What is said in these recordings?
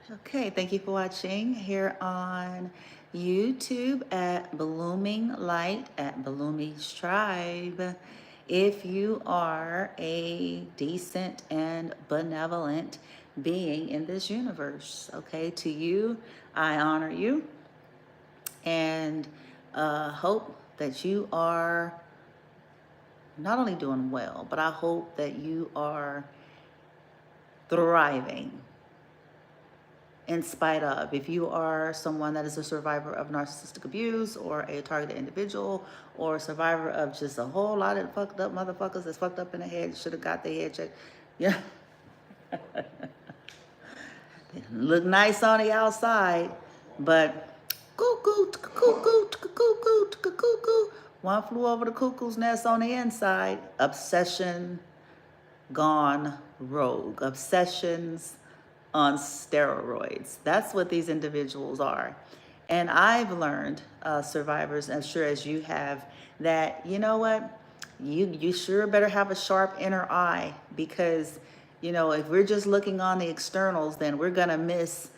Okay, thank you for watching here on YouTube at Blooming Light at Bloomy's Tribe. If you are a decent and benevolent being in this universe, okay, to you, I honor you and hope that you are not only doing well, but I hope that you are thriving in spite of. If you are someone that is a survivor of narcissistic abuse or a targeted individual or a survivor of just a whole lot of fucked up motherfuckers that's fucked up in the head, should have got their head checked. Yeah. Look nice on the outside, but cuckoo, cuckoo, cuckoo, cuckoo. One flew over the cuckoo's nest on the inside. Obsession gone rogue. Obsessions on steroids. That's what these individuals are. And I've learned, survivors, as sure as you have, that you know what, you sure better have a sharp inner eye, because if we're just looking on the externals, then we're gonna miss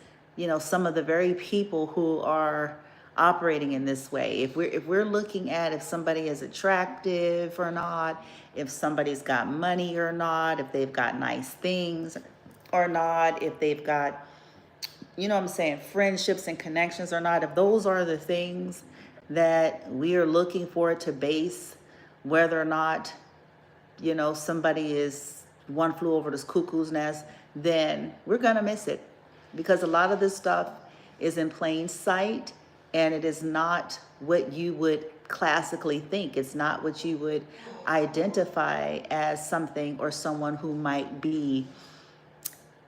some of the very people who are operating in this way. If we're looking at if somebody is attractive or not, if somebody's got money or not, if they've got nice things or not, if they've got, what I'm saying, friendships and connections or not, if those are the things that we are looking for to base whether or not, somebody is one flew over this cuckoo's nest, then we're gonna miss it, because a lot of this stuff is in plain sight, and it is not what you would classically think. It's not what you would identify as something or someone who might be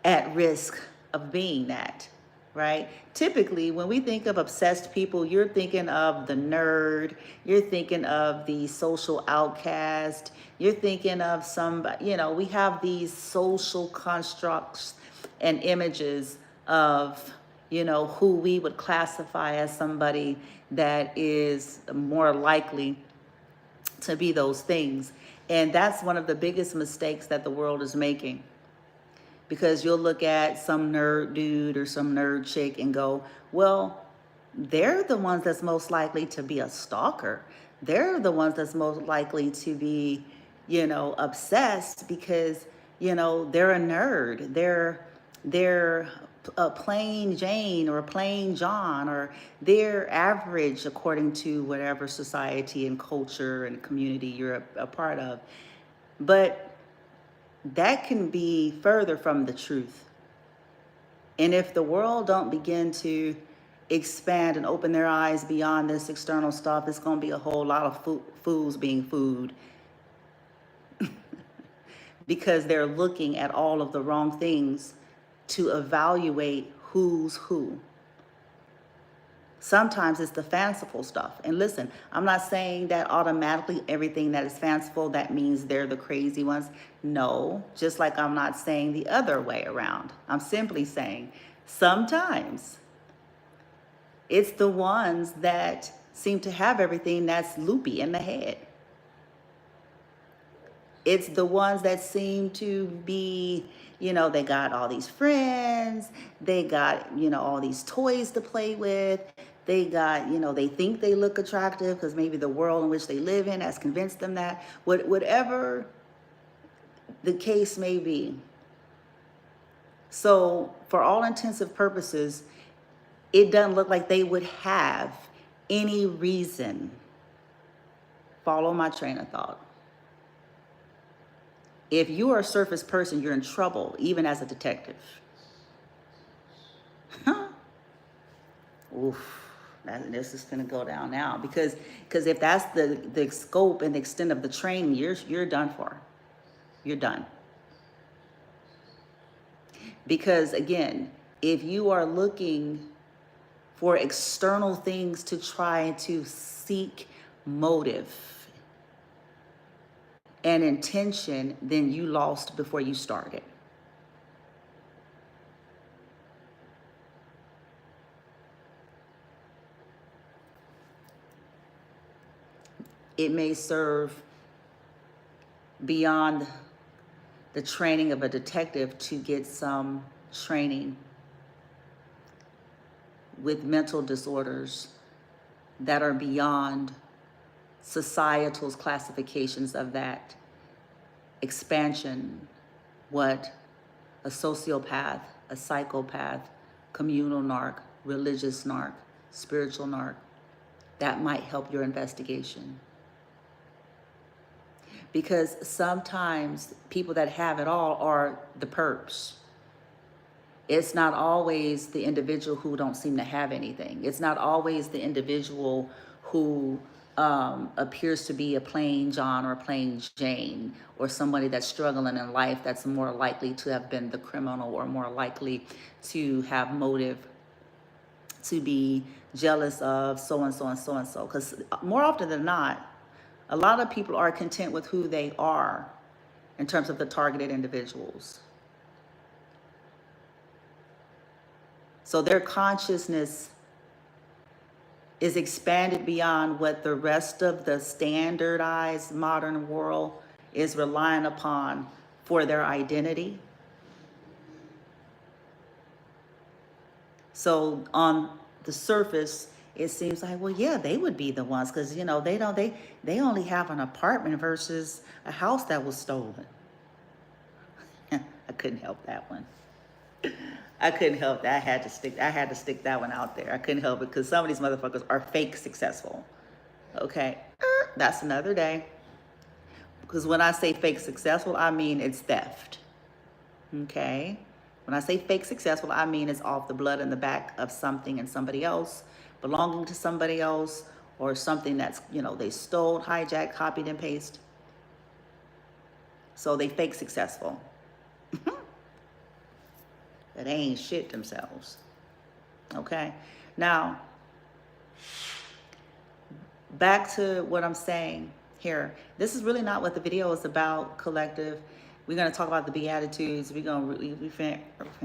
at risk of being that, right? Typically, when we think of obsessed people, you're thinking of the nerd, you're thinking of the social outcast, you're thinking of somebody, we have these social constructs and images of, who we would classify as somebody that is more likely to be those things. And that's one of the biggest mistakes that the world is making, because you'll look at some nerd dude or some nerd chick and go, well, they're the ones that's most likely to be a stalker. They're the ones that's most likely to be, obsessed, because, they're a nerd. They're a plain Jane or a plain John, or they're average according to whatever society and culture and community you're a part of. But that can be further from the truth. And if the world don't begin to expand and open their eyes beyond this external stuff, it's going to be a whole lot of fools being fooled because they're looking at all of the wrong things to evaluate who's who. Sometimes it's the fanciful stuff. And listen, I'm not saying that automatically everything that is fanciful, that means they're the crazy ones. No, just like I'm not saying the other way around. I'm simply saying sometimes it's the ones that seem to have everything that's loopy in the head. It's the ones that seem to be, they got all these friends, they got, all these toys to play with. They got, they think they look attractive because maybe the world in which they live in has convinced them that. Whatever the case may be. So for all intensive purposes, it doesn't look like they would have any reason. Follow my train of thought. If you are a surface person, you're in trouble, even as a detective. Oof. This is going to go down now, because if that's the scope and the extent of the training, you're done for. You're done. Because again, if you are looking for external things to try to seek motive and intention, then you lost before you started. It may serve beyond the training of a detective to get some training with mental disorders that are beyond societal's classifications of that expansion, what a sociopath, a psychopath, communal narc, religious narc, spiritual narc, that might help your investigation. Because sometimes people that have it all are the perps. It's not always the individual who don't seem to have anything. It's not always the individual who appears to be a plain John or a plain Jane, or somebody that's struggling in life that's more likely to have been the criminal, or more likely to have motive to be jealous of so-and-so and so-and-so. Because more often than not, a lot of people are content with who they are in terms of the targeted individuals. So their consciousness is expanded beyond what the rest of the standardized modern world is relying upon for their identity. So on the surface, it seems like, well, yeah, they would be the ones, because you know they only have an apartment versus a house that was stolen. I couldn't help that one. I couldn't help that. I had to stick that one out there. I couldn't help it, because some of these motherfuckers are fake successful. Okay, that's another day. Because when I say fake successful, I mean it's theft. Okay? When I say fake successful, I mean it's off the blood in the back of something and somebody else, belonging to somebody else, or something that's, you know, they stole, hijacked, copied, and pasted. So they fake successful. But they ain't shit themselves. Okay? Now, back to what I'm saying here. This is really not what the video is about, collective. We're going to talk about the Beatitudes. I'm going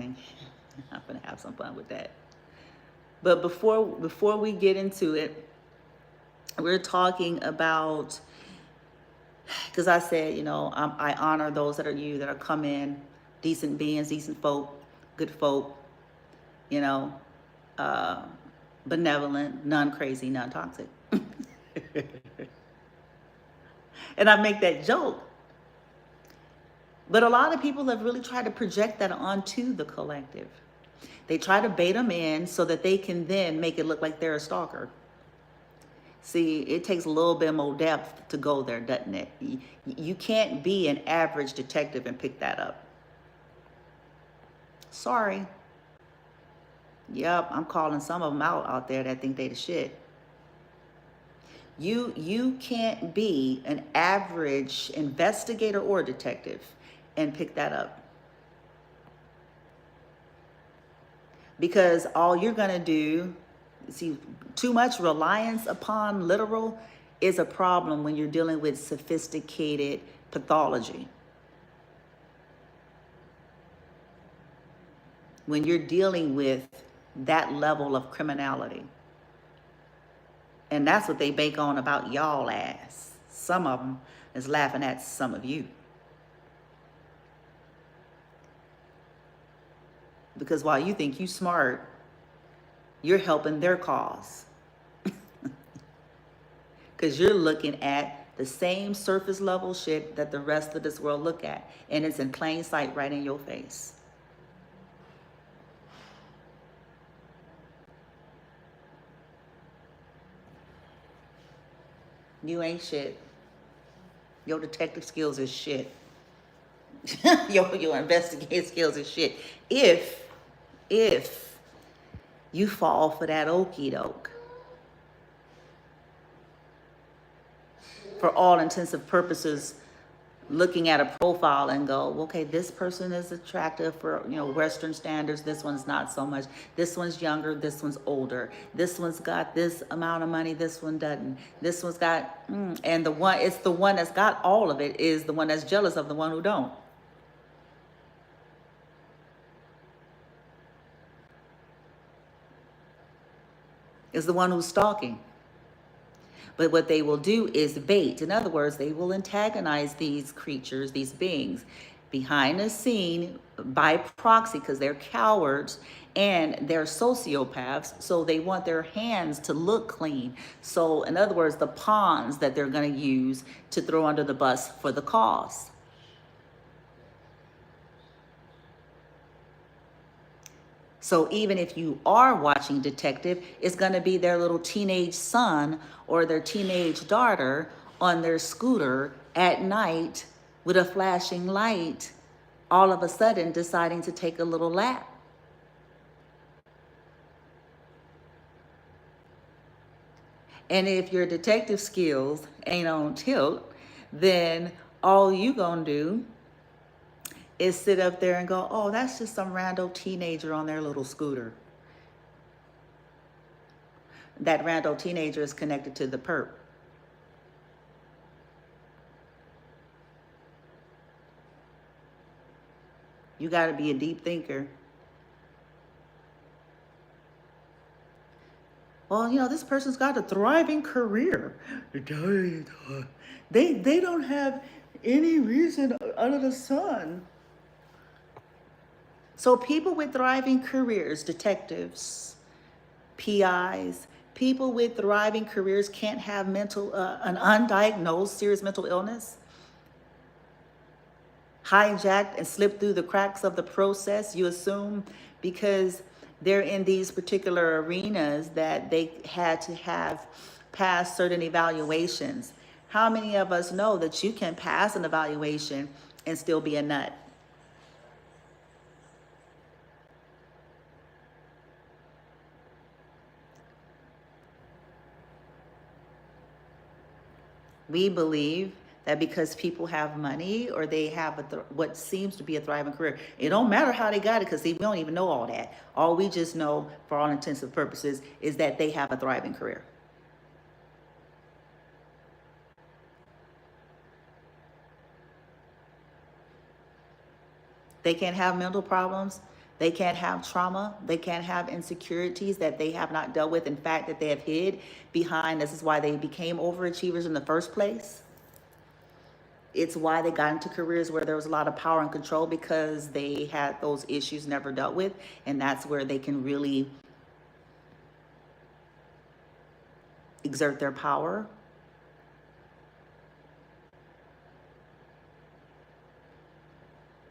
to have some fun with that. But before we get into it, we're talking about, because I said, you know, I honor those that are come in, decent beings, decent folk, good folk, you know, benevolent, none crazy, none toxic. And I make that joke. But a lot of people have really tried to project that onto the collective. They try to bait them in so that they can then make it look like they're a stalker. See, it takes a little bit more depth to go there, doesn't it? You can't be an average detective and pick that up. Sorry. Yep, I'm calling some of them out there that think they the shit. You can't be an average investigator or detective and pick that up. Because all you're going to do, see, too much reliance upon literal is a problem when you're dealing with sophisticated pathology. When you're dealing with that level of criminality. And that's what they bake on about y'all ass. Some of them is laughing at some of you. Because while you think you smart, you're helping their cause. Because you're looking at the same surface level shit that the rest of this world look at. And it's in plain sight right in your face. You ain't shit. Your detective skills is shit. your investigative skills is shit. If you fall for that okie doke. For all intensive purposes, looking at a profile and go, okay, this person is attractive for, you know, Western standards. This one's not so much. This one's younger. This one's older. This one's got this amount of money. This one doesn't. This one's got, and it's the one that's got all of it is the one that's jealous of the one who don't. Is the one who's stalking. But what they will do is bait. In other words, they will antagonize these creatures, these beings, behind the scene by proxy, because they're cowards and they're sociopaths, so they want their hands to look clean. So in other words, the pawns that they're going to use to throw under the bus for the cause. So even if you are watching detective, it's going to be their little teenage son or their teenage daughter on their scooter at night with a flashing light, all of a sudden deciding to take a little lap. And if your detective skills ain't on tilt, then all you gonna do is sit up there and go, oh, that's just some random teenager on their little scooter. That random teenager is connected to the perp. You got to be a deep thinker. Well, you know, this person's got a thriving career. They don't have any reason under the sun. So people with thriving careers, detectives, PIs, people with thriving careers can't have an undiagnosed serious mental illness, hijacked and slipped through the cracks of the process, you assume, because they're in these particular arenas that they had to have passed certain evaluations. How many of us know that you can pass an evaluation and still be a nut? We believe that because people have money or they have what seems to be a thriving career, it don't matter how they got it, because we don't even know all that. All we just know, for all intents and purposes, is that they have a thriving career. They can't have mental problems. They can't have trauma. They can't have insecurities that they have not dealt with. In fact, that they have hid behind. This is why they became overachievers in the first place. It's why they got into careers where there was a lot of power and control, because they had those issues never dealt with. And that's where they can really exert their power.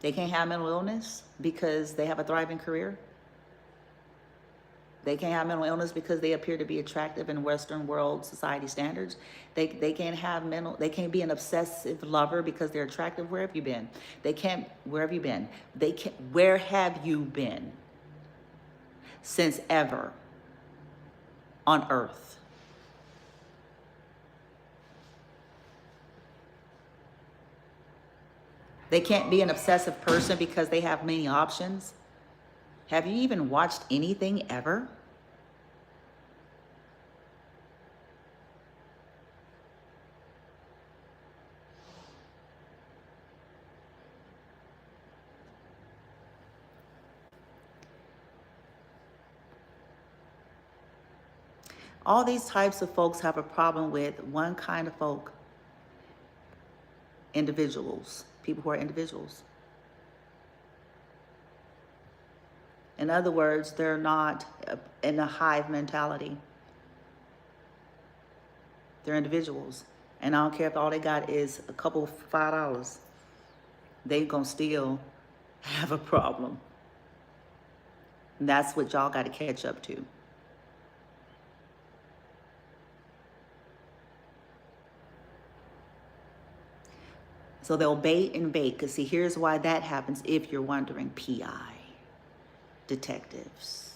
They can't have mental illness because they have a thriving career. They can't have mental illness because they appear to be attractive in Western world society standards. They can't have they can't be an obsessive lover because they're attractive. Where have you been? They can't, where have you been? They can't, where have you been since ever on earth? They can't be an obsessive person because they have many options. Have you even watched anything ever? All these types of folks have a problem with one kind of folk: individuals, people who are individuals. In other words, they're not in a hive mentality. They're individuals. And I don't care if all they got is a couple $5. They gonna still have a problem. And that's what y'all got to catch up to. So they'll bait and bait, because see, here's why that happens if you're wondering, PI, detectives.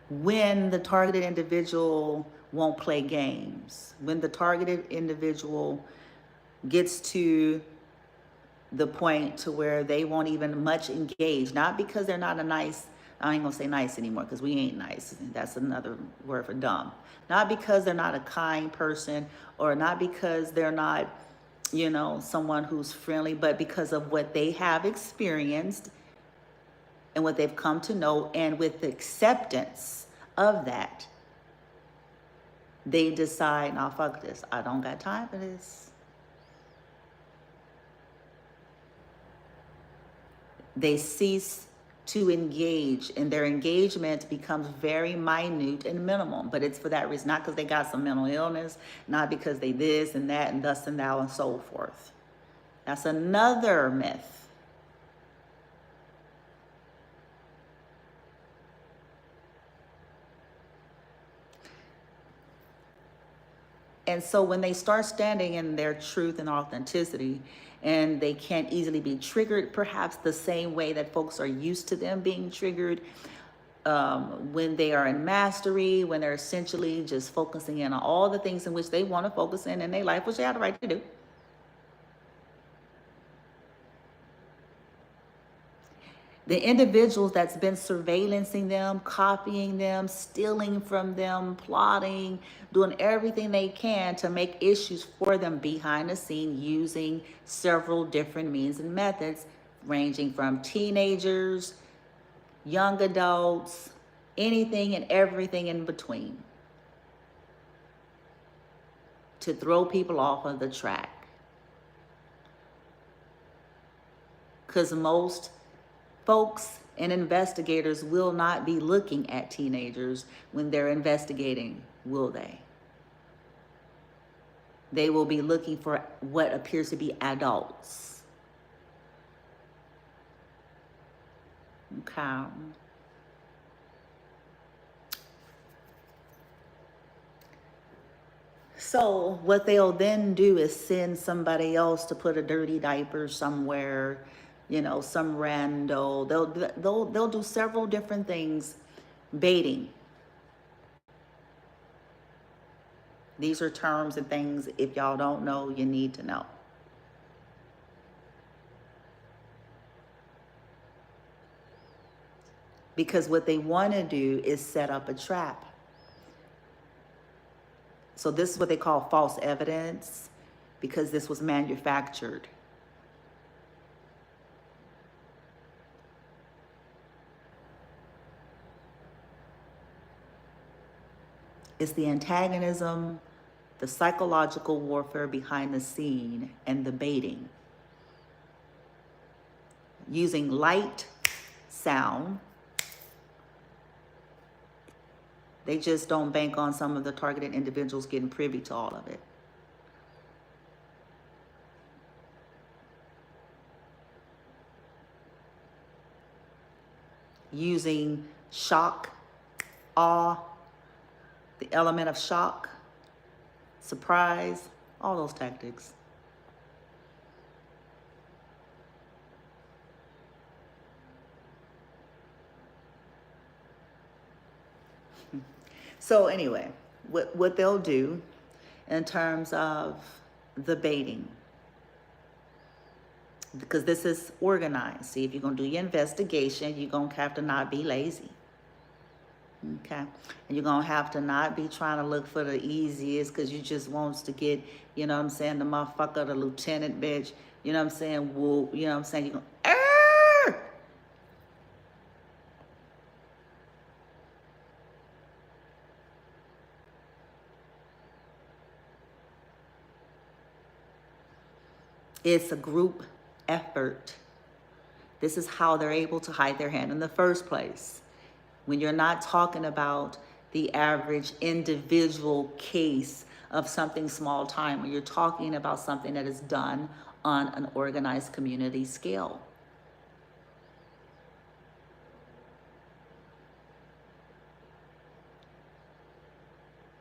When the targeted individual won't play games, when the targeted individual gets to the point to where they won't even much engage, not because they're not a nice, I ain't gonna say nice anymore because we ain't nice. That's another word for dumb. Not because they're not a kind person, or not because they're not, you know, someone who's friendly, but because of what they have experienced and what they've come to know, and with the acceptance of that, they decide, nah, fuck this. I don't got time for this. they cease to engage, and their engagement becomes very minute and minimal. But it's for that reason, not because they got some mental illness, not because they this and that and thus and thou and so forth. That's another myth. And so when they start standing in their truth and authenticity, and they can't easily be triggered, perhaps the same way that folks are used to them being triggered, when they are in mastery, when they're essentially just focusing in on all the things in which they want to focus in their life, which they have the right to do. The individuals that's been surveillancing them, copying them, stealing from them, plotting, doing everything they can to make issues for them behind the scene using several different means and methods, ranging from teenagers, young adults, anything and everything in between, to throw people off of the track. Because most folks and investigators will not be looking at teenagers when they're investigating, will they? They will be looking for what appears to be adults. Okay. So what they'll then do is send somebody else to put a dirty diaper somewhere, you know, some rando. They'll do several different things, baiting. These are terms and things, if y'all don't know, you need to know. Because what they want to do is set up a trap. So this is what they call false evidence, because this was manufactured. It's the antagonism, the psychological warfare behind the scene, and the baiting. Using light, sound. They just don't bank on some of the targeted individuals getting privy to all of it. Using shock, awe, the element of shock, surprise, all those tactics. So anyway, what they'll do in terms of the baiting, because this is organized. See, if you're going to do your investigation, you're going to have to not be lazy. Okay. And you're going to have to not be trying to look for the easiest because you just wants to get, you know what I'm saying, the motherfucker, the lieutenant bitch, you know what I'm saying, whoop, you know what I'm saying, you're going, Arr! It's a group effort. This is how they're able to hide their hand in the first place. When you're not talking about the average individual case of something small time, when you're talking about something that is done on an organized community scale.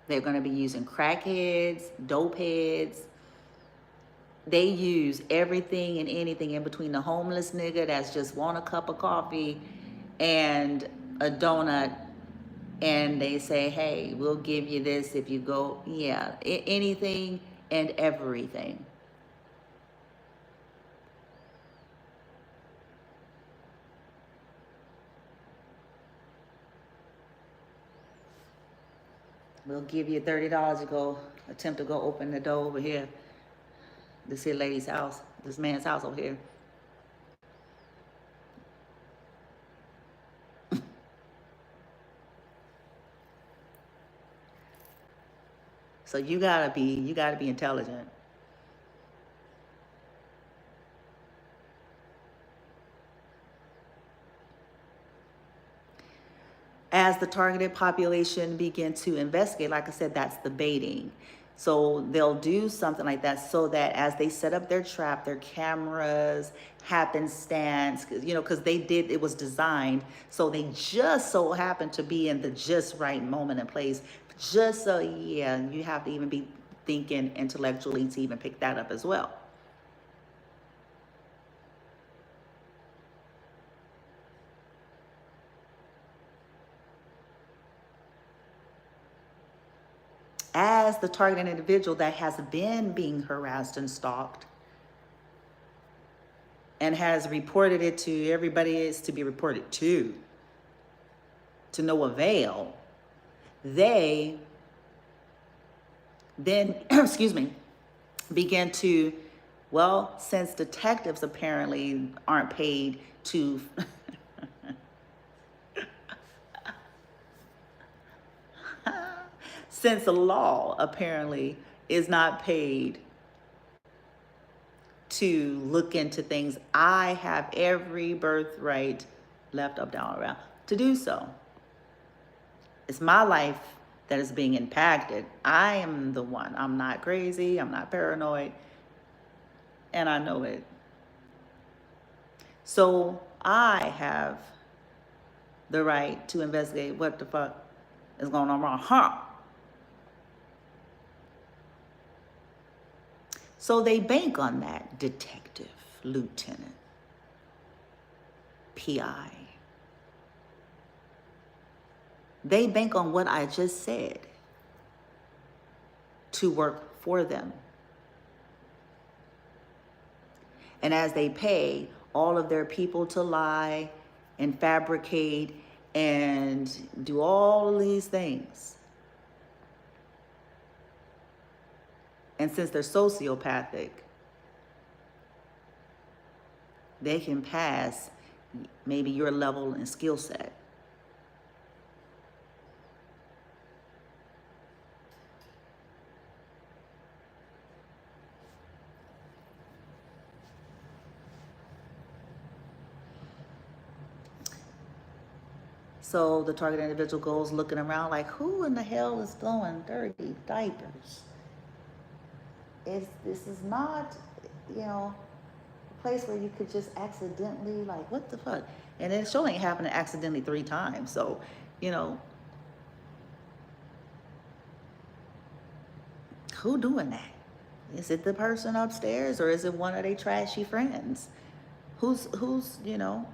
They're going to be using crackheads, dope heads. They use everything and anything in between the homeless nigga that's just want a cup of coffee and a donut, and they say, hey, we'll give you this if you go, yeah, anything and everything. We'll give you $30 to go attempt to go open the door over here. This here lady's house, this man's house over here. So you gotta be intelligent. As the targeted population begin to investigate, like I said, that's the baiting. So they'll do something like that so that as they set up their trap, their cameras, happenstance, you know, because it was designed so they just so happen to be in the just right moment and place. Just so, yeah, you have to even be thinking intellectually to even pick that up as well. As the targeted individual that has been being harassed and stalked and has reported it to everybody is to be reported to no avail, they then, excuse me, begin to, well, since detectives apparently aren't paid to, since the law apparently is not paid to look into things, I have every birthright, left, up, down, around, to do so. It's my life that is being impacted. I am the one. I'm not crazy. I'm not paranoid. And I know it. So I have the right to investigate what the fuck is going on wrong. Huh? So they bank on that, detective, lieutenant, PI. They bank on what I just said to work for them. And as they pay all of their people to lie and fabricate and do all of these things, and since they're sociopathic, they can pass maybe your level and skill set. So the target individual goes looking around like, who in the hell is throwing dirty diapers? This is not, you know, a place where you could just accidentally, like, what the fuck? And it sure ain't happened accidentally 3 times. So, you know, who doing that? Is it the person upstairs or is it one of their trashy friends? Who's, you know?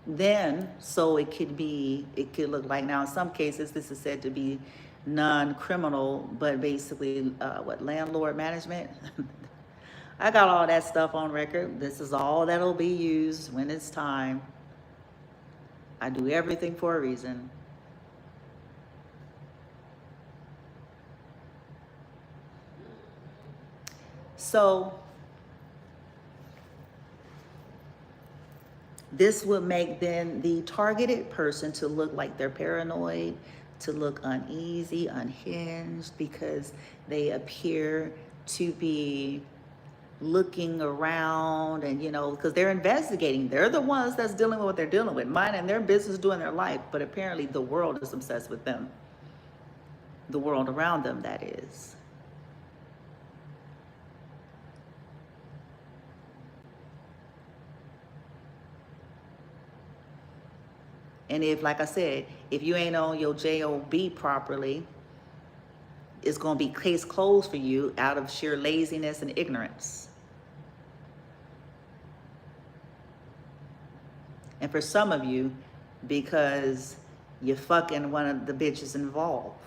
Then, so it could look like, now in some cases, this is said to be non-criminal, but basically, landlord management. I got all that stuff on record. This is all that'll be used when it's time. I do everything for a reason. So this would make then the targeted person to look like they're paranoid, to look uneasy, unhinged, because they appear to be looking around and, you know, because they're investigating. They're the ones that's dealing with what they're dealing with, minding their business, doing their life. But apparently the world is obsessed with them. The world around them, that is. And if, like I said, if you ain't on your JOB properly, it's going to be case closed for you out of sheer laziness and ignorance. And for some of you, because you're fucking one of the bitches involved.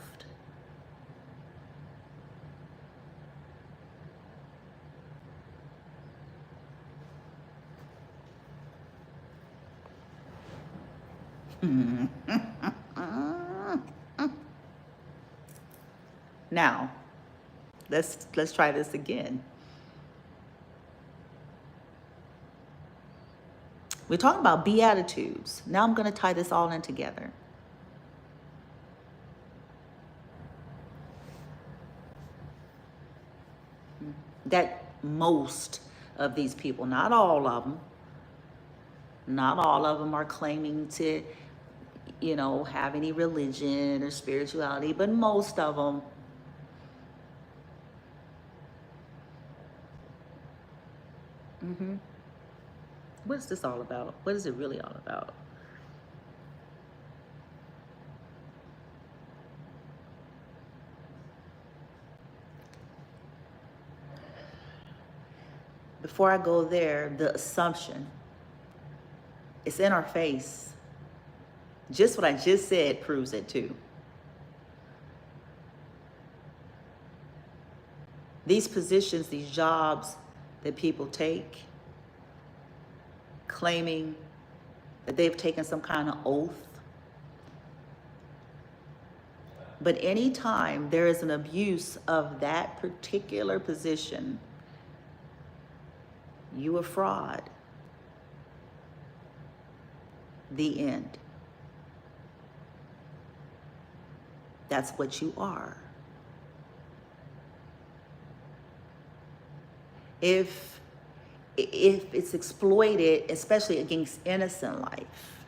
Now, let's try this again. We're talking about beatitudes. Now I'm going to tie this all in together. That most of these people. Not all of them. Not all of them are claiming to, you know, have any religion or spirituality, but most of them. What is this all about? What is it really all about? Before I go there, the assumption, it's in our face. Just what I just said proves it too. These positions, these jobs that people take, claiming that they've taken some kind of oath. But anytime there is an abuse of that particular position, you a fraud. The end. That's what you are. If it's exploited, especially against innocent life,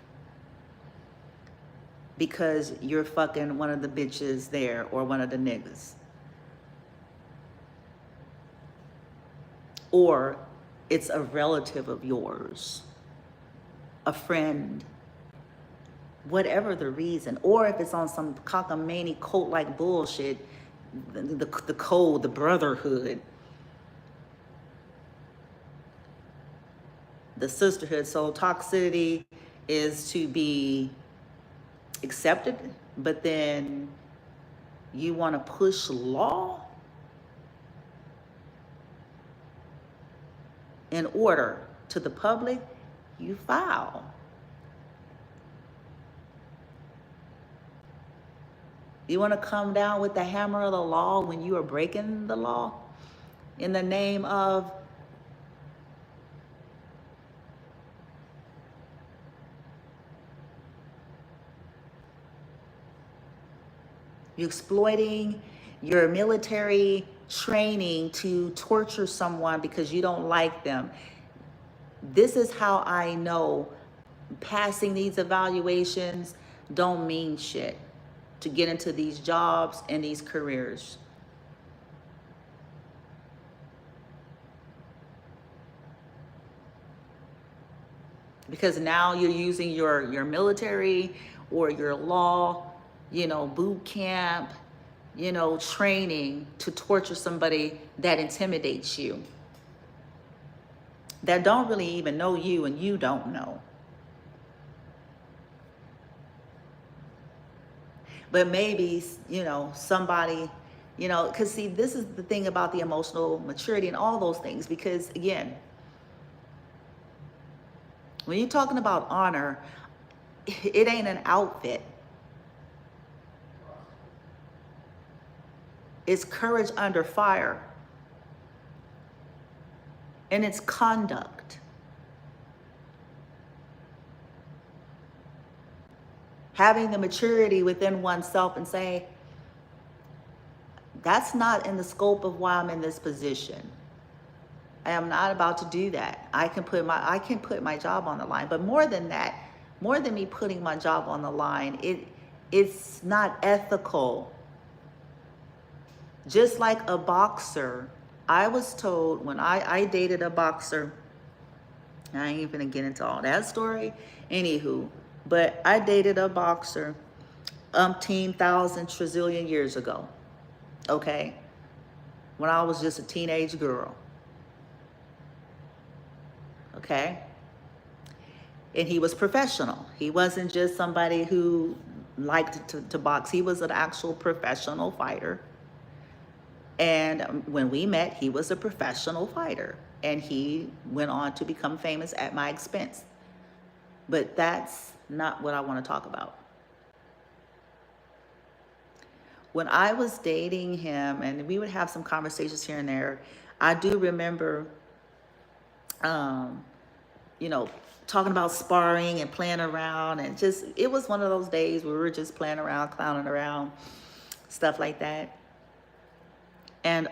because you're fucking one of the bitches there or one of the niggas, or it's a relative of yours, a friend, whatever the reason, or if it's on some cockamamie cult-like bullshit, the code, the brotherhood, the sisterhood. So toxicity is to be accepted, but then you want to push law in order to the public, you foul. You want to come down with the hammer of the law when you are breaking the law in the name of you exploiting your military training to torture someone because you don't like them. This is how I know passing these evaluations don't mean shit to get into these jobs and these careers. Because now you're using your military or your law, you know, boot camp, you know, training to torture somebody that intimidates you, that don't really even know you and you don't know. But maybe, you know, somebody, you know, because see, this is the thing about the emotional maturity and all those things, because again, when you're talking about honor, it ain't an outfit. It's courage under fire. And it's conduct. Having the maturity within oneself and say, that's not in the scope of why I'm in this position. I am not about to do that. I can put my job on the line. But more than that, more than me putting my job on the line, it's not ethical. Just like a boxer, I was told when I dated a boxer, I ain't even gonna get into all that story, anywho, but I dated a boxer umpteen thousand trillion years ago, okay? When I was just a teenage girl, okay? And he was professional. He wasn't just somebody who liked to box. He was an actual professional fighter. And when we met, he was a professional fighter. And he went on to become famous at my expense. But that's not what I want to talk about. When I was dating him, and we would have some conversations here and there, I do remember, you know, talking about sparring and playing around, and just, it was one of those days where we were just playing around, clowning around, stuff like that. And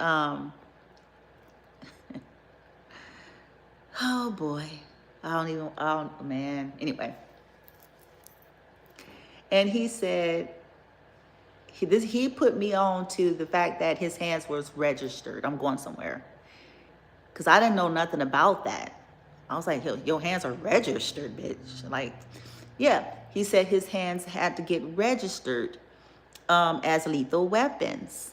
Oh boy. Man. Anyway. And he said, he put me on to the fact that his hands was registered. I'm going somewhere. Because I didn't know nothing about that. I was like, your hands are registered, bitch. Like, yeah. He said his hands had to get registered as lethal weapons.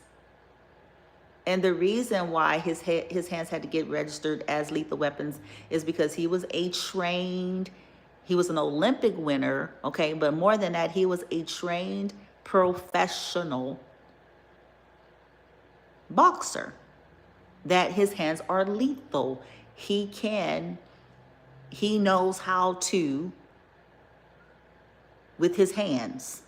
And the reason why his hands had to get registered as lethal weapons is because he was he was an Olympic winner, okay? But more than that, he was a trained professional boxer. That his hands are lethal. He knows how to, with his hands.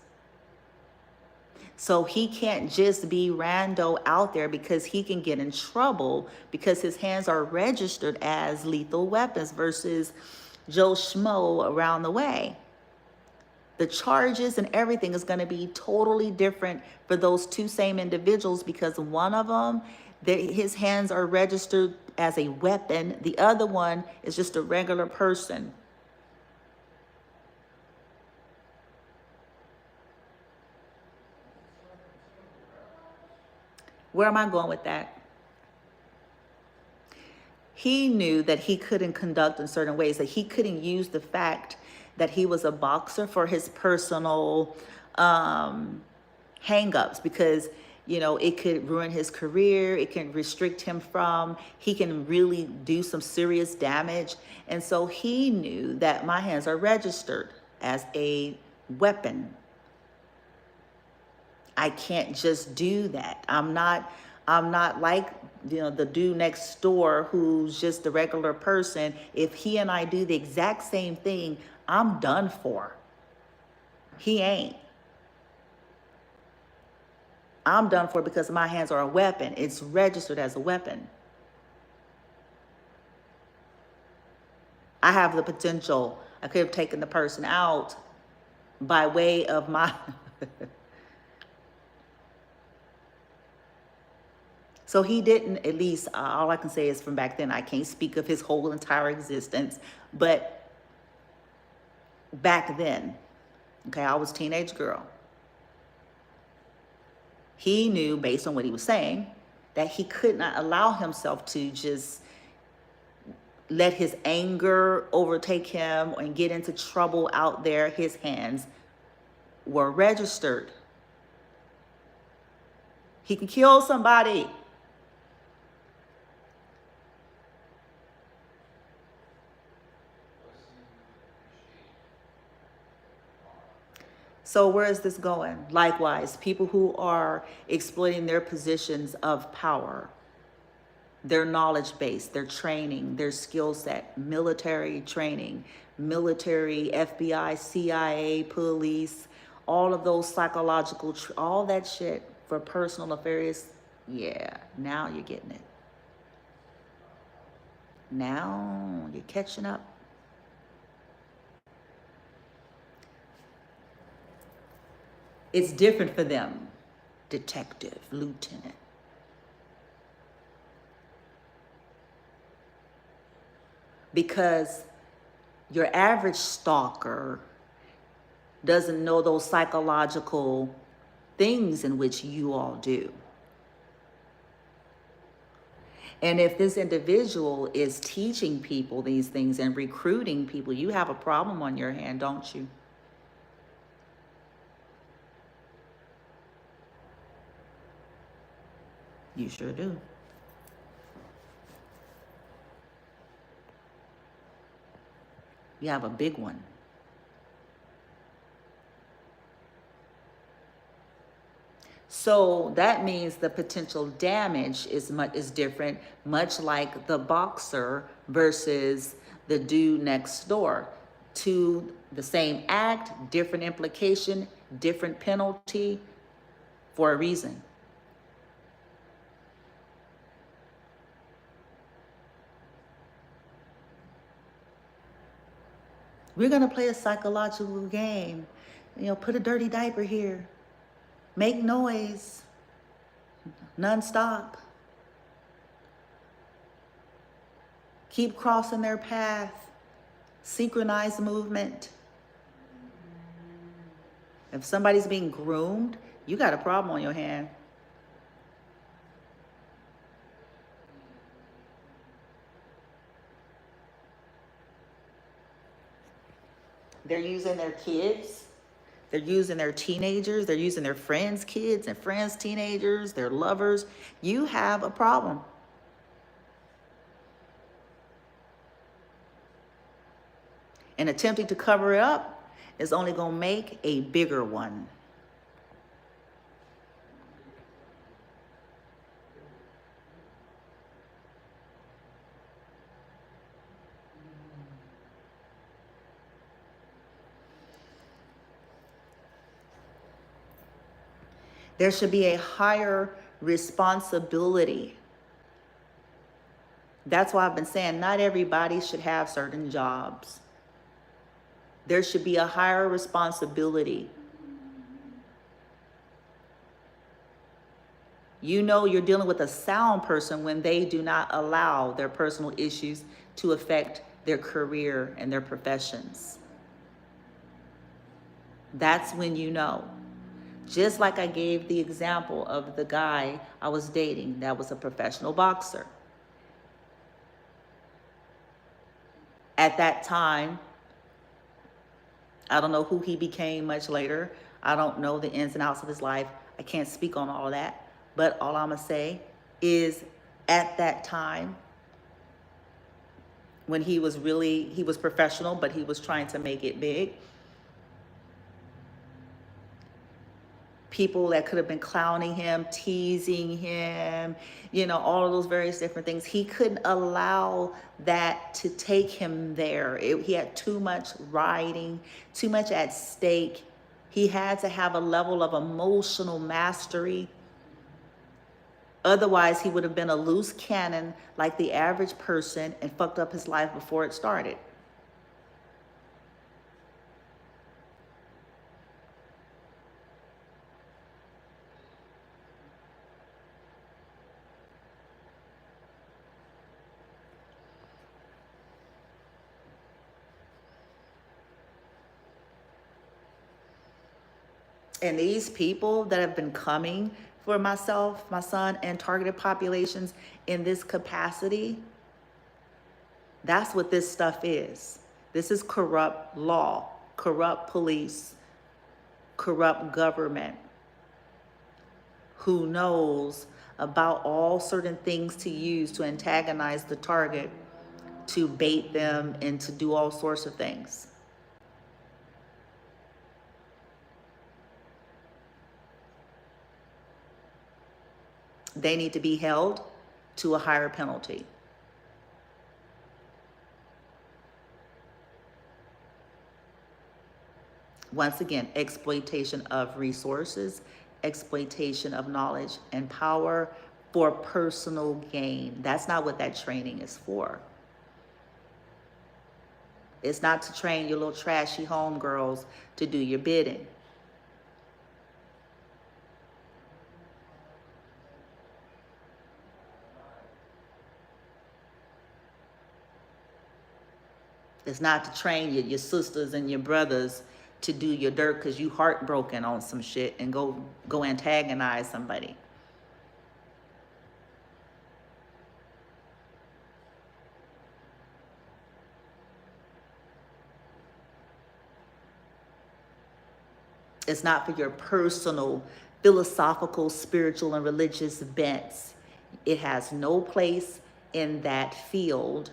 So he can't just be rando out there because he can get in trouble because his hands are registered as lethal weapons versus Joe Schmo around the way. The charges and everything is going to be totally different for those two same individuals because one of them, his hands are registered as a weapon. The other one is just a regular person. Where am I going with that? He knew that he couldn't conduct in certain ways, that he couldn't use the fact that he was a boxer for his personal hang-ups because, you know, it could ruin his career. It can restrict him he can really do some serious damage. And so he knew that my hands are registered as a weapon. I can't just do that. I'm not like, you know, the dude next door who's just a regular person. If he and I do the exact same thing, I'm done for. He ain't. I'm done for because my hands are a weapon. It's registered as a weapon. I have the potential. I could have taken the person out by way of my... So he didn't, at least all I can say is from back then. I can't speak of his whole entire existence, but back then, okay, I was a teenage girl. He knew, based on what he was saying, that he could not allow himself to just let his anger overtake him and get into trouble out there. His hands were registered. He can kill somebody. So where is this going? Likewise, people who are exploiting their positions of power, their knowledge base, their training, their skill set, military training, military, FBI, CIA, police, all of those psychological, all that shit for personal nefarious. Yeah, now you're getting it. Now you're catching up. It's different for them, detective, lieutenant. Because your average stalker doesn't know those psychological things in which you all do. And if this individual is teaching people these things and recruiting people, you have a problem on your hand, don't you? You sure do. You have a big one. So that means the potential damage is different, much like the boxer versus the dude next door. To the same act, different implication, different penalty for a reason. We're going to play a psychological game. You know, put a dirty diaper here. Make noise. Nonstop. Keep crossing their path. Synchronized movement. If somebody's being groomed, you got a problem on your hand. They're using their kids. They're using their teenagers. They're using their friends' kids and friends' teenagers, their lovers. You have a problem. And attempting to cover it up is only going to make a bigger one. There should be a higher responsibility. That's why I've been saying not everybody should have certain jobs. There should be a higher responsibility. You know you're dealing with a sound person when they do not allow their personal issues to affect their career and their professions. That's when you know. Just like I gave the example of the guy I was dating that was a professional boxer. At that time, I don't know who he became much later. I don't know the ins and outs of his life. I can't speak on all that. But all I'm going to say is at that time, when he was professional, but he was trying to make it big. People that could have been clowning him, teasing him, all of those various different things. He couldn't allow that to take him there. He had too much riding, too much at stake. He had to have a level of emotional mastery. Otherwise, he would have been a loose cannon like the average person and fucked up his life before it started. And these people that have been coming for myself, my son, and targeted populations in this capacity, that's what this stuff is. This is corrupt law, corrupt police, corrupt government, who knows about all certain things to use to antagonize the target, to bait them, and to do all sorts of things. They need to be held to a higher penalty. Once again, exploitation of resources, exploitation of knowledge and power for personal gain. That's not what that training is for. It's not to train your little trashy homegirls to do your bidding. It's not to train your sisters and your brothers to do your dirt because you heartbroken on some shit and go antagonize somebody. It's not for your personal, philosophical, spiritual, and religious bents. It has no place in that field.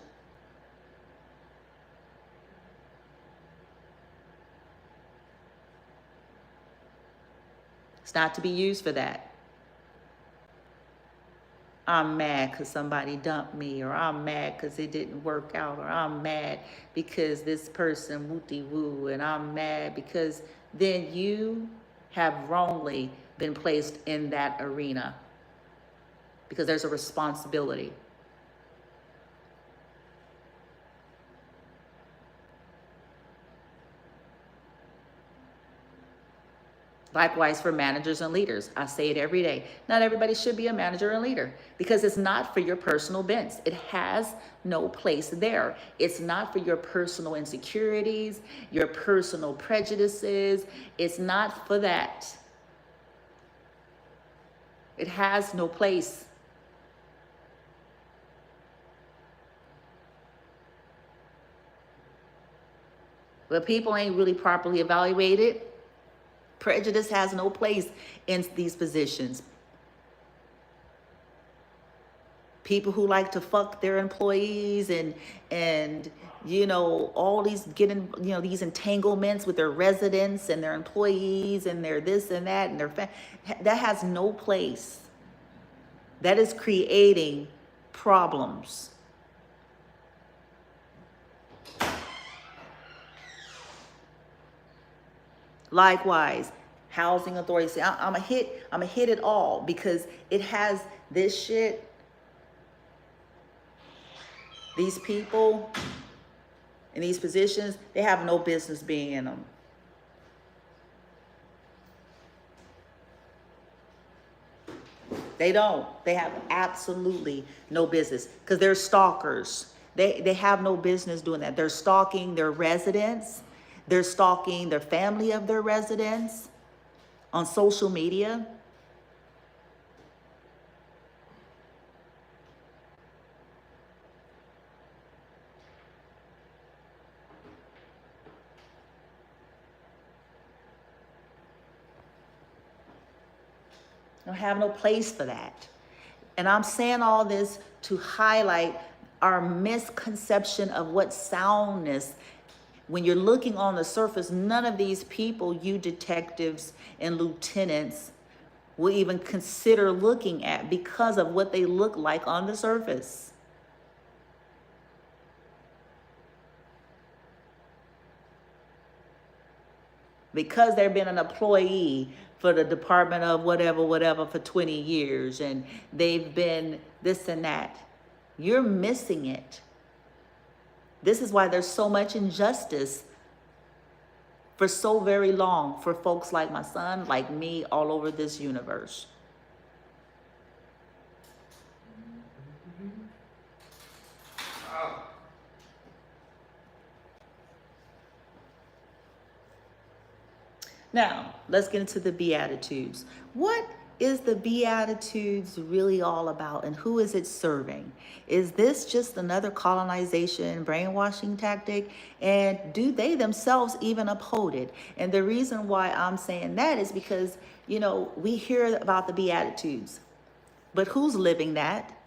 It's not to be used for that. I'm mad because somebody dumped me, or I'm mad because it didn't work out, or I'm mad because this person wooty-woo, and I'm mad because then you have wrongly been placed in that arena because there's a responsibility. Likewise for managers and leaders. I say it every day. Not everybody should be a manager and leader because it's not for your personal bents. It has no place there. It's not for your personal insecurities, your personal prejudices. It's not for that. It has no place. But people ain't really properly evaluated. Prejudice has no place in these positions. People who like to fuck their employees and you know, all these getting, you know, these entanglements with their residents and their employees and their this and that and their that has no place. That is creating problems. Likewise, housing authorities. I'm gonna hit it all because it has this shit. These people in these positions, they have no business being in them. They don't. They have absolutely no business because they're stalkers. They have no business doing that. They're stalking their residents. They're stalking their family of their residents on social media. Don't have no place for that. And I'm saying all this to highlight our misconception of what soundness. When you're looking on the surface, none of these people, you detectives and lieutenants, will even consider looking at because of what they look like on the surface. Because they've been an employee for the Department of whatever for 20 years and they've been this and that. You're missing it. This is why there's so much injustice for so very long for folks like my son, like me, all over this universe. Now, let's get into the Beatitudes. What is the Beatitudes really all about and who is it serving? Is this just another colonization, brainwashing tactic? And do they themselves even uphold it? And the reason why I'm saying that is because, you know, we hear about the Beatitudes, but who's living that?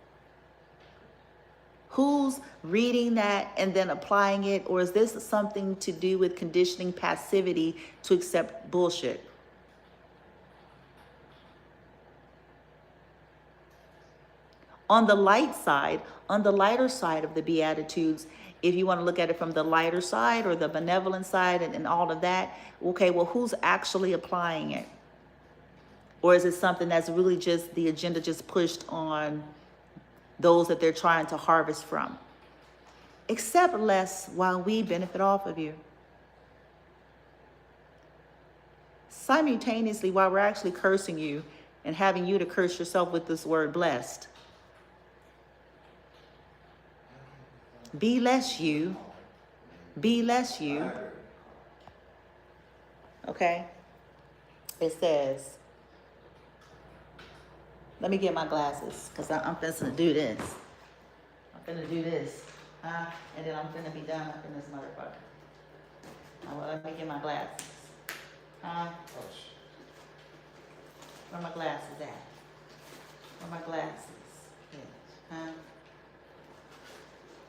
Who's reading that and then applying it? Or is this something to do with conditioning passivity to accept bullshit? On the light side, on the lighter side of the Beatitudes, if you want to look at it from the lighter side or the benevolent side and all of that, okay, well, who's actually applying it? Or is it something that's really just the agenda just pushed on those that they're trying to harvest from? Accept less while we benefit off of you. Simultaneously, while we're actually cursing you and having you to curse yourself with this word blessed. Be less you. Be less you. Okay? It says, let me get my glasses because I'm finna to do this. I'm finna do this. And then I'm finna be done up in this motherfucker. Well, let me get my glasses. Where my glasses at? Where my glasses?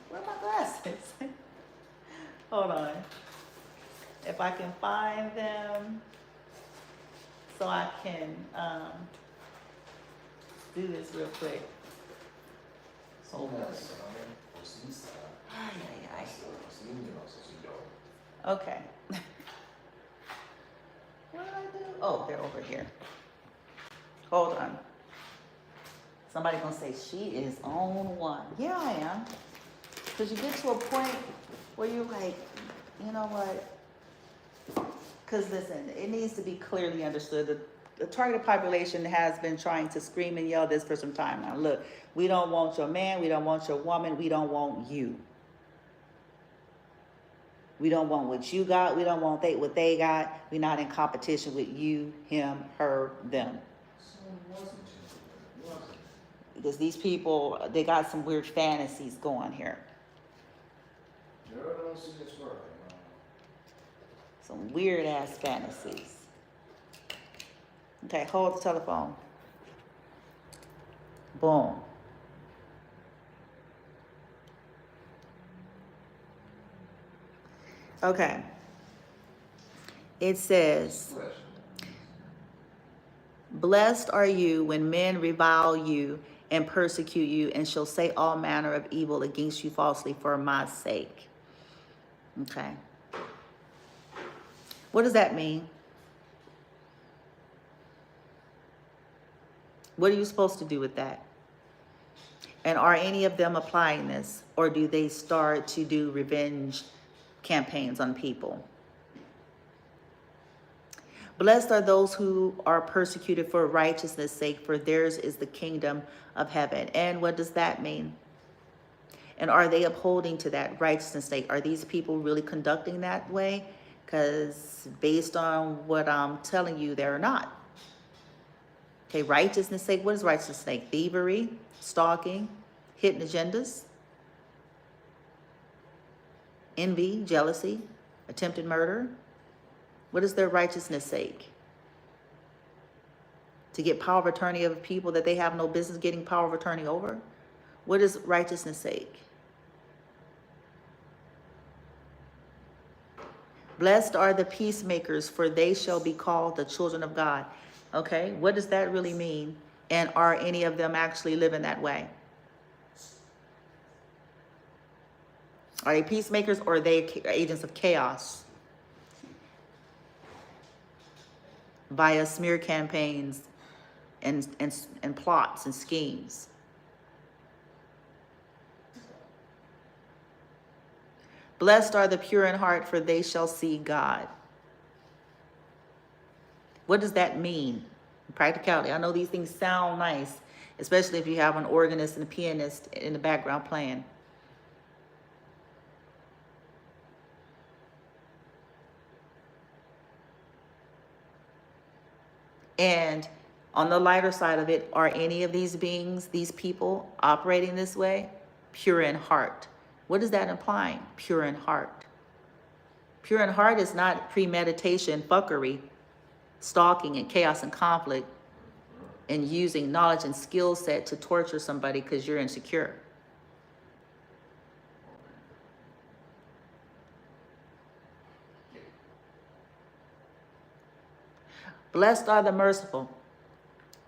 Where are my glasses? Hold on. If I can find them so I can do this real quick. So okay. What did I do? Oh, they're over here. Hold on. Somebody gonna say she is on one. Yeah, I am. Because you get to a point where you're like, you know what? Because listen, it needs to be clearly understood that the target population has been trying to scream and yell this for some time now. Look, we don't want your man, we don't want your woman, we don't want you. We don't want what you got, we don't want what they got. We're not in competition with you, him, her, them. Because these people, they got some weird fantasies going here. Some weird ass fantasies. Okay, hold the telephone. Boom. Okay. It says, blessed are you when men revile you and persecute you and shall say all manner of evil against you falsely for my sake. Okay. What does that mean? What are you supposed to do with that? And are any of them applying this? Or do they start to do revenge campaigns on people? Blessed are those who are persecuted for righteousness' sake, for theirs is the kingdom of heaven. And what does that mean? And are they upholding to that righteousness' sake? Are these people really conducting that way? Because based on what I'm telling you, they're not. Okay, righteousness' sake. What is righteousness' sake? Thievery, stalking, hidden agendas, envy, jealousy, attempted murder. What is their righteousness' sake? To get power of attorney of people that they have no business getting power of attorney over? What is righteousness' sake? Blessed are the peacemakers, for they shall be called the children of God. Okay, what does that really mean? And are any of them actually living that way? Are they peacemakers or are they agents of chaos? Via smear campaigns and plots and schemes. Blessed are the pure in heart, for they shall see God. What does that mean? Practicality. I know these things sound nice, especially if you have an organist and a pianist in the background playing. And on the lighter side of it, are any of these beings, these people operating this way? Pure in heart. What is that implying? Pure in heart. Pure in heart is not premeditation, fuckery, stalking and chaos and conflict, and using knowledge and skill set to torture somebody because you're insecure. Blessed are the merciful,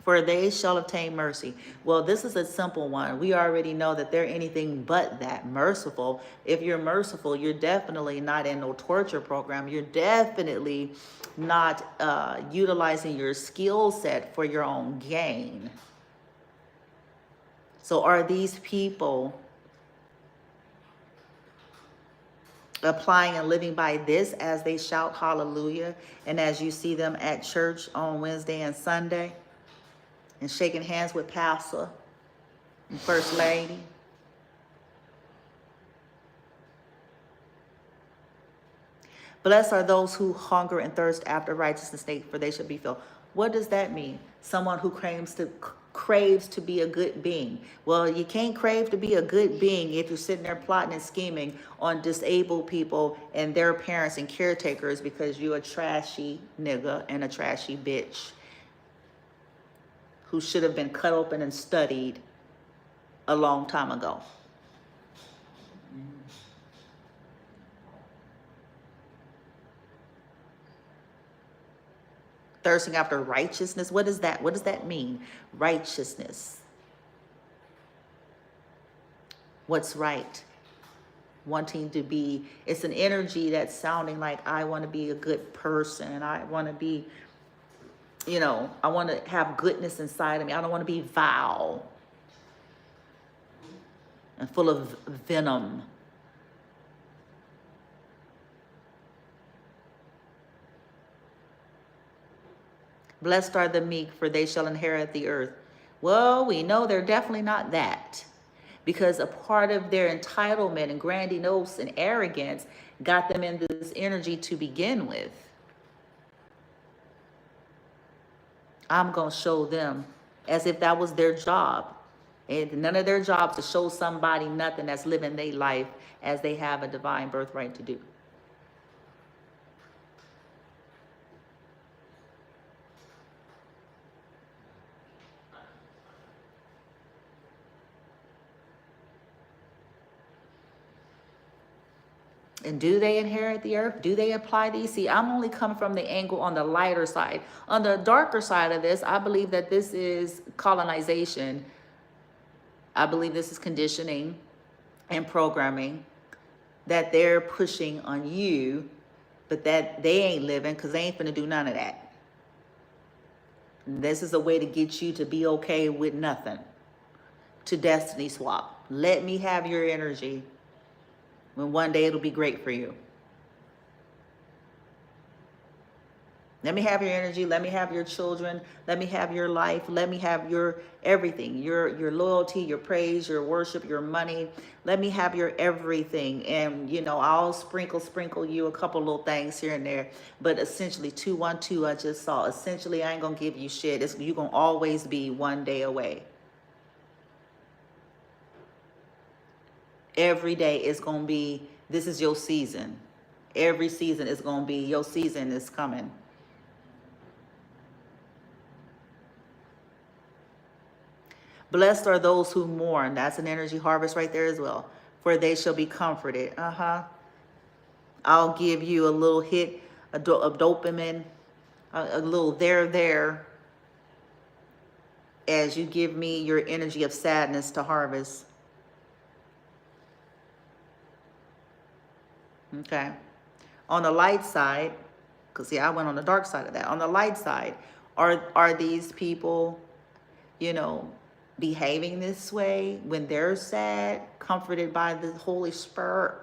for they shall obtain mercy. Well, this is a simple one. We already know that they're anything but that, merciful. If you're merciful, you're definitely not in no torture program. You're definitely not utilizing your skill set for your own gain. So are these people applying and living by this as they shout hallelujah and as you see them at church on Wednesday and Sunday and shaking hands with pastor and first lady? Blessed are those who hunger and thirst after righteousness, for they shall be filled. What does that mean? Someone who craves to be a good being. Well, you can't crave to be a good being if you're sitting there plotting and scheming on disabled people and their parents and caretakers because you're a trashy nigga and a trashy bitch who should have been cut open and studied a long time ago. Thirsting after righteousness. What is that? What does that mean? Righteousness. What's right? Wanting to be, it's an energy that's sounding like I want to be a good person. I want to be, you know, I want to have goodness inside of me. I don't want to be vile and full of venom. Blessed are the meek, for they shall inherit the earth. Well, we know they're definitely not that, because a part of their entitlement and grandiose and arrogance got them in this energy to begin with. I'm going to show them, as if that was their job. And none of their jobs to show somebody nothing that's living their life as they have a divine birthright to do. And do they inherit the earth? Do they apply these? See, I'm only coming from the angle on the lighter side. On the darker side of this, I believe that this is colonization. I believe this is conditioning and programming that they're pushing on you, but that they ain't living, because they ain't finna do none of that. This is a way to get you to be okay with nothing, to destiny swap. Let me have your energy when one day it'll be great for you. Let me have your energy. Let me have your children. Let me have your life. Let me have your everything, your loyalty, your praise, your worship, your money. Let me have your everything. And, you know, I'll sprinkle you a couple little things here and there. But essentially, 212, I just saw. Essentially, I ain't going to give you shit. You're going to always be one day away. Every day is going to be, this is your season. Every season is going to be, your season is coming. Blessed are those who mourn. That's an energy harvest right there as well. For they shall be comforted. I'll give you a little hit of dopamine, a little there, as you give me your energy of sadness to harvest. Okay. On the light side, because see, I went on the dark side of that. On the light side, are these people, you know, behaving this way when they're sad, comforted by the Holy Spirit?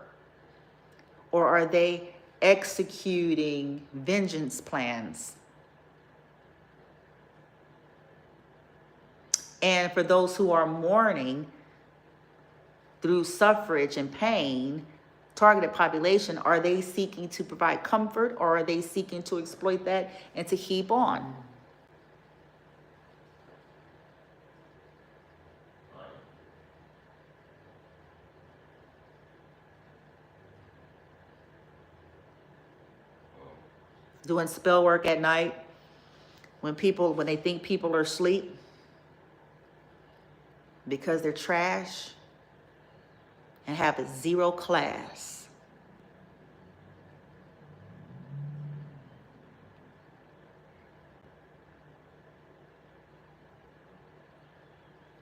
Or are they executing vengeance plans? And for those who are mourning through suffrage and pain, targeted population, are they seeking to provide comfort, or are they seeking to exploit that and to keep on? Doing spell work at night when they think people are asleep because they're trash and have a zero class.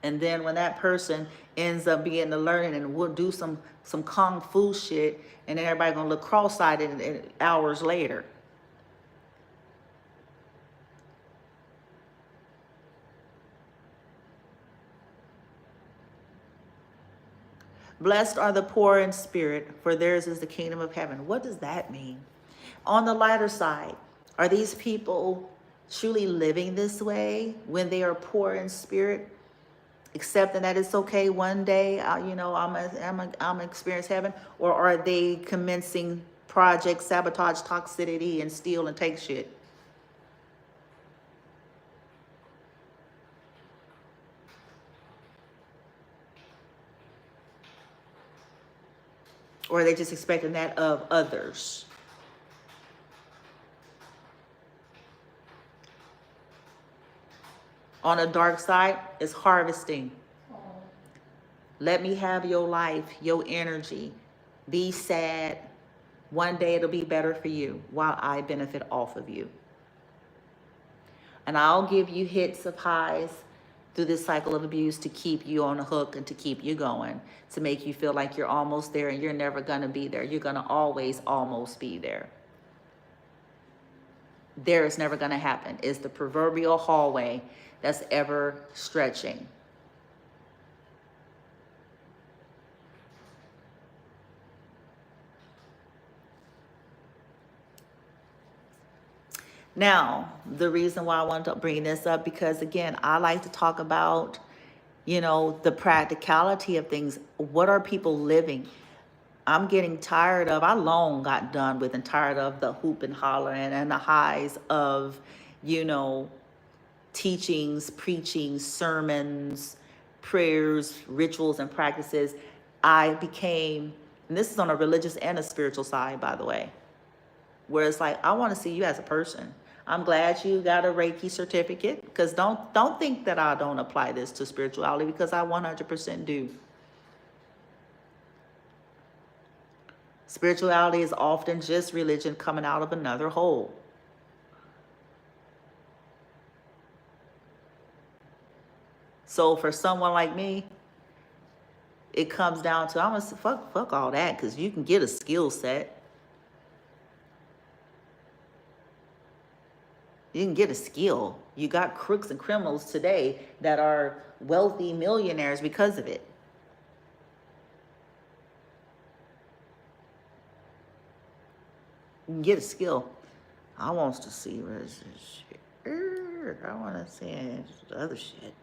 And then when that person ends up being to learning and will do some kung fu shit, and then everybody gonna look cross-eyed hours later. Blessed are the poor in spirit, for theirs is the kingdom of heaven. What does that mean? On the lighter side, are these people truly living this way when they are poor in spirit, accepting that it's okay one day, you know, I'm experience heaven? Or are they commencing projects, sabotage, toxicity, and steal and take shit? Or are they just expecting that of others? On the dark side is harvesting. Let me have your life, your energy. Be sad. One day it'll be better for you while I benefit off of you. And I'll give you hits of highs through this cycle of abuse to keep you on the hook and to keep you going, to make you feel like you're almost there, and you're never going to be there. You're going to always almost be there. There is never going to happen. It's the proverbial hallway that's ever stretching. Now, the reason why I wanted to bring this up, because again, I like to talk about, you know, the practicality of things. What are people living? I'm getting tired of, I long got done with and tired of the hoop and hollering and the highs of, you know, teachings, preaching, sermons, prayers, rituals, and practices. I became, and this is on a religious and a spiritual side, by the way, where it's like, I want to see you as a person. I'm glad you got a Reiki certificate, because don't think that I don't apply this to spirituality, because I 100% do. Spirituality is often just religion coming out of another hole. So for someone like me, it comes down to, I'm gonna say, fuck all that, because you can get a skill set. You can get a skill. You got crooks and criminals today that are wealthy millionaires because of it. You can get a skill. I want to see where is this shit. I want to see the other shit.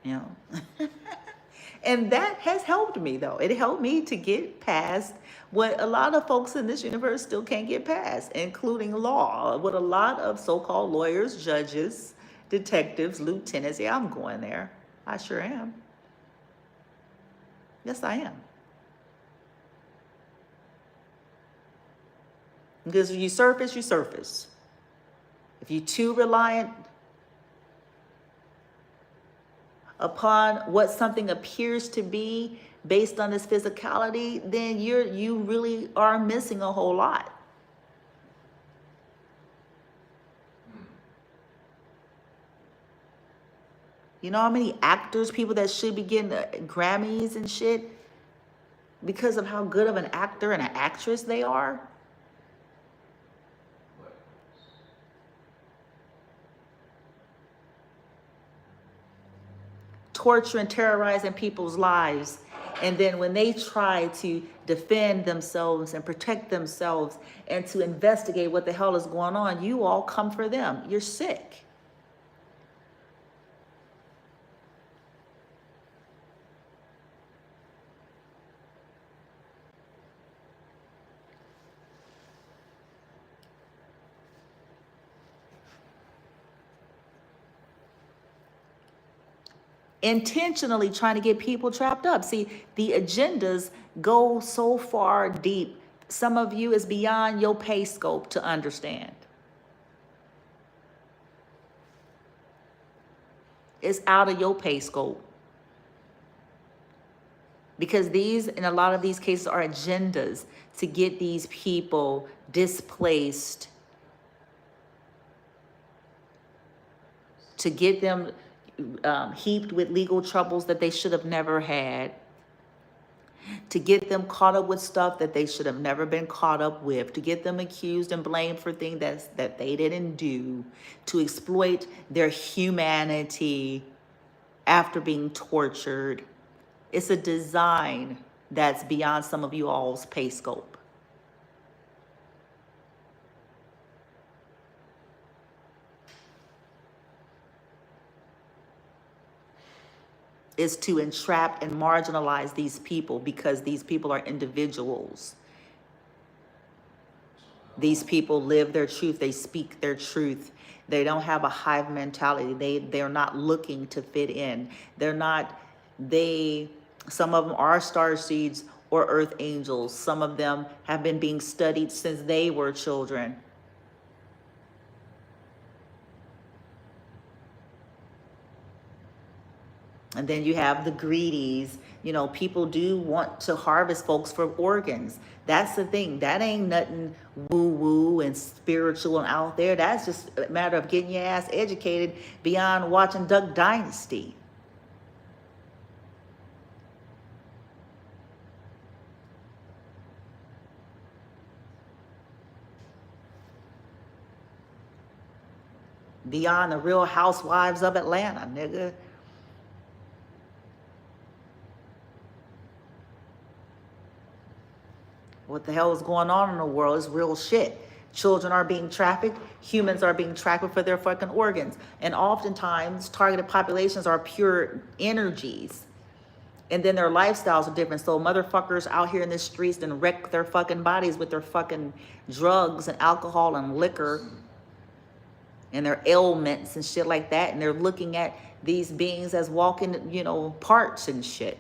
You know? And that has helped me, though. It helped me to get past what a lot of folks in this universe still can't get past, including law. What a lot of so-called lawyers, judges, detectives, lieutenants, yeah, I'm going there. I sure am. Yes, I am. Because if you surface, you surface. If you're too reliant upon what something appears to be based on its physicality, then you really are missing a whole lot. You know how many actors, people that should be getting Grammys and shit, because of how good of an actor and an actress they are? Torture and terrorizing people's lives. And then when they try to defend themselves and protect themselves and to investigate what the hell is going on, you all come for them. You're sick. Intentionally trying to get people trapped up. See, the agendas go so far deep. Some of you is beyond your pay scope to understand. It's out of your pay scope. Because these, in a lot of these cases, are agendas to get these people displaced, to get them heaped with legal troubles that they should have never had, to get them caught up with stuff that they should have never been caught up with, to get them accused and blamed for things that they didn't do, to exploit their humanity after being tortured. It's a design that's beyond some of you all's pay scope. Is to entrap and marginalize these people, because these people are individuals. These people live their truth. They speak their truth. They don't have a hive mentality. They're not looking to fit in. Some of them are star seeds or earth angels. Some of them have been being studied since they were children. And then you have the greedies. You know, people do want to harvest folks for organs. That's the thing. That ain't nothing woo-woo and spiritual and out there. That's just a matter of getting your ass educated beyond watching Duck Dynasty. Beyond the Real Housewives of Atlanta, nigga. What the hell is going on in the world is real shit. Children are being trafficked. Humans are being trafficked for their fucking organs. And oftentimes, targeted populations are pure energies. And then their lifestyles are different. So motherfuckers out here in the streets then wreck their fucking bodies with their fucking drugs and alcohol and liquor and their ailments and shit like that. And they're looking at these beings as walking, you know, parts and shit.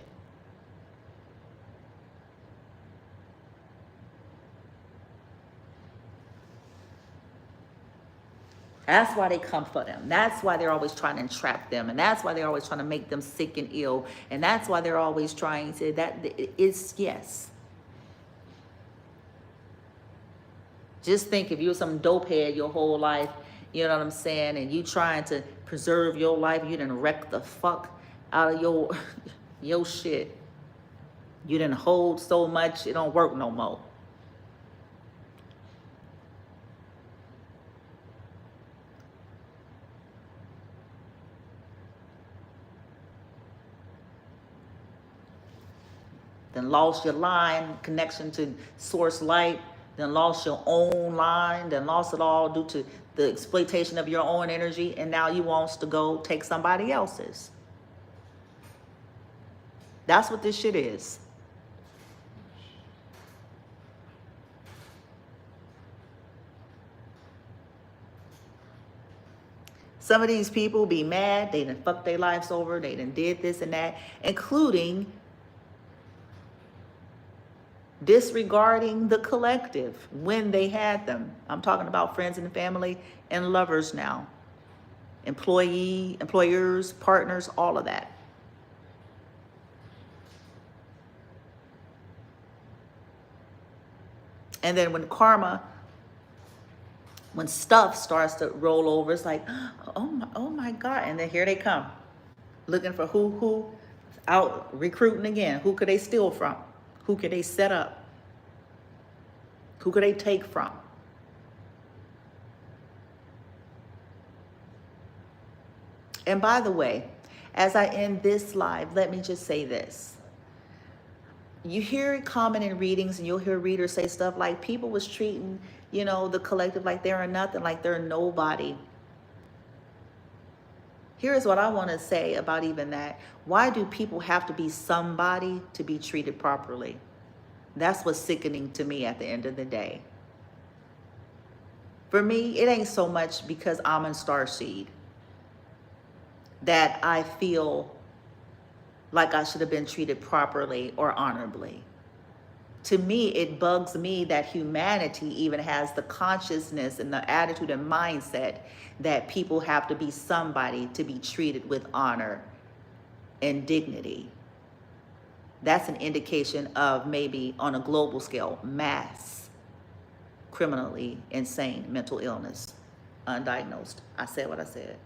That's why they come for them. That's why they're always trying to entrap them. And that's why they're always trying to make them sick and ill. And that's why they're always trying to, that it's, yes. Just think if you were some dopehead your whole life, you know what I'm saying, and you trying to preserve your life, you done wreck the fuck out of your shit. You didn't hold so much, it don't work no more. Then lost your line, connection to source light, then lost your own line, then lost it all due to the exploitation of your own energy, and now you wants to go take somebody else's. That's what this shit is. Some of these people be mad, they done fucked their lives over, they done did this and that, including disregarding the collective when they had them. I'm talking about friends and family and lovers now. Employers, partners, all of that. And then when karma, when stuff starts to roll over, it's like, oh my God. And then here they come, looking for who out recruiting again. Who could they steal from? Who could they set up? Who could they take from? And by the way, as I end this live, let me just say this. You hear it common in readings, and you'll hear readers say stuff like people was treating, you know, the collective like they're nothing, like they're nobody. Here's what I want to say about even that. Why do people have to be somebody to be treated properly? That's what's sickening to me at the end of the day. For me, it ain't so much because I'm in starseed that I feel like I should have been treated properly or honorably. To me, it bugs me that humanity even has the consciousness and the attitude and mindset that people have to be somebody to be treated with honor and dignity. That's an indication of maybe on a global scale, mass criminally insane mental illness, undiagnosed. I said what I said.